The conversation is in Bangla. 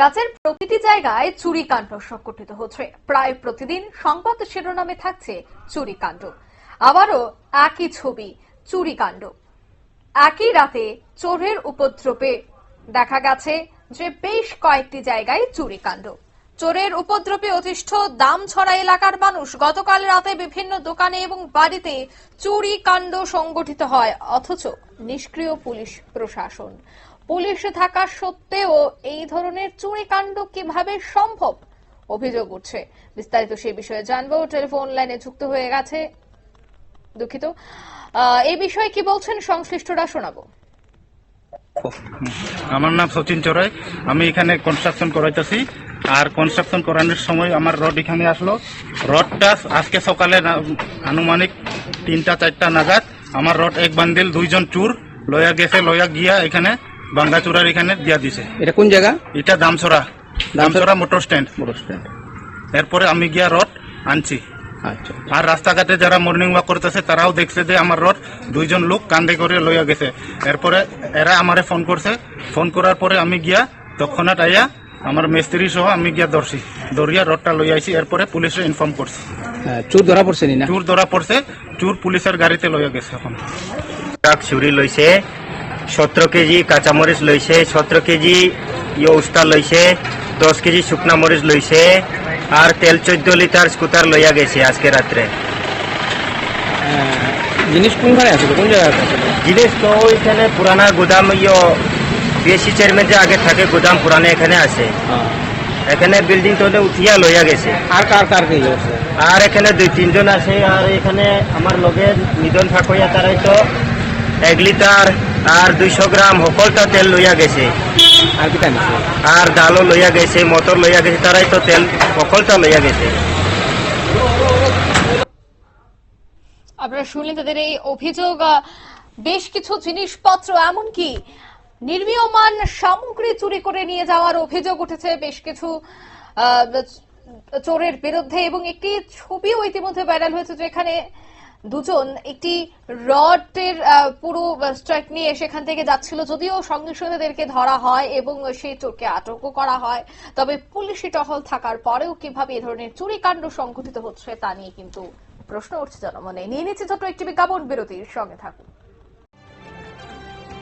রাজ্যের প্রতিটি জায়গায় চুরিকাণ্ড সংঘটিত হচ্ছে। প্রায় প্রতিদিন সংবাদ শিরোনামে থাকছে চুরিকাণ্ড। আবারও একই ছবি, চুরিকাণ্ড। একই রাতে চোরের উপদ্রবে দেখা গেছে যে বেশ কয়েকটি জায়গায় চুরিকাণ্ড। চোরের উপদ্রবে অতিষ্ঠ দামছড়া এলাকার মানুষ। গতকাল রাতে বিভিন্ন দোকানে এবং বাড়িতে চুরিকাণ্ড সংঘটিত হয়, অথচ নিষ্ক্রিয় পুলিশ প্রশাসন। পুলিশ থাকা সত্ত্বেও এই ধরনের চুরিকাণ্ড কিভাবে সম্ভব অভিযোগ উঠছে। বিস্তারিত সেই বিষয়ে জানবো। টেলিফোন লাইনে যুক্ত হয়ে গেছে, দুঃখিত, এই বিষয়ে কি বলছেন সংশ্লিষ্টরা শোনাবো। আমার নাম সচিন চড়াই, আমি এখানে কনস্ট্রাকশন করাইতেছি। আর কনস্ট্রাকশন করানোর সময় আমার রড এখানে আসলো। রডটা আজকে সকালে আনুমানিক 3টা-4টা নাগাদ আমার রড এক বান্ডিল দুইজন চুর লয়া গেছে, লয়া গিয়া এখানে বাঙ্গাচুরার এখানে দিয়া দিছে। এটা কোন জায়গা? এটা দামছড়া মোটর স্ট্যান্ড। এরপরে আমি গিয়া রড আনছি। আচ্ছা। আর রাস্তাঘাটে যারা মর্নিং ওয়াক করতেছে তারাও দেখছে যে আমার রড দুইজন লোক কান্দে করে লইয়া গেছে। এরপরে এরা আমারে ফোন করছে। ফোন করার পরে আমি গিয়া তৎক্ষণাৎ আইয়া আমার মিস্ত্রি সহ আমি গিয়া দরিয়া রডটা লই আইছি। এরপরে পুলিশে ইনফর্ম করছি। চোর ধরা পড়ছে না? চোর ধরা পড়ছে। চোর পুলিশের গাড়িতে লইয়া গেছে। এখন ট্রাক চুরি লইছে, 17 কেজি কাঁচামরিচ লইছে, 17 কেজি উস্তা লইছে, 10 কেজি শুকনা মরিচ লইছে, আর তেল 14 লিটার স্কুটার লইয়া গেছে আজকে রাত্রে। জিনিস কোনখানে আছে, কোন জায়গায় আছে? জিনিস তো ওইখানে পুরানা গোদাম, বিএসসি চেয়ারম্যান যে আগে থাকে গোদাম পুরানা এখানে আছে। এখানে বিল্ডিং তো উঠিয়া লইয়া গেছে। আর কার কার কি আছে? আর এখানে 2-3 জন আছে। আর এখানে আমার লগে নিধন ঠাকুরিয়া তারাই তো 1 লিটার আর 200 গ্রাম সকলটা তেল লইয়া গেছে। আর কি জানিস? আর ডালও লইয়া গেছে, মোটর লইয়া গেছে, তারাই তো তেল সকলটা লইয়া গেছে। আপনারা শুনলেন তাদের এই অভিযোগ। বেশ কিছু জিনিসপত্র, এমনকি নির্মীয়মান সামগ্রী চুরি করে নিয়ে যাওয়ার অভিযোগ উঠেছে বেশ কিছু চোরের বিরুদ্ধে। এবং একটি ছবিও ইতিমধ্যে ভাইরাল হয়েছে, যেখানে দুজন একটি রডের পুরো স্ট্রাইক নিয়ে সেখান থেকে যাচ্ছিল। যদিও সঙ্গে সঙ্গে তাদেরকে ধরা হয় এবং সেই চোরকে আটকও করা হয়, তবে পুলিশি টহল থাকার পরেও কিভাবে এ ধরনের চুরিকাণ্ড সংঘটিত হচ্ছে তা নিয়ে কিন্তু প্রশ্ন উঠছে জনমনে। নিয়ে নিচ্ছে ছোট্ট একটি বিজ্ঞাপন বিরতির, সঙ্গে থাকুন।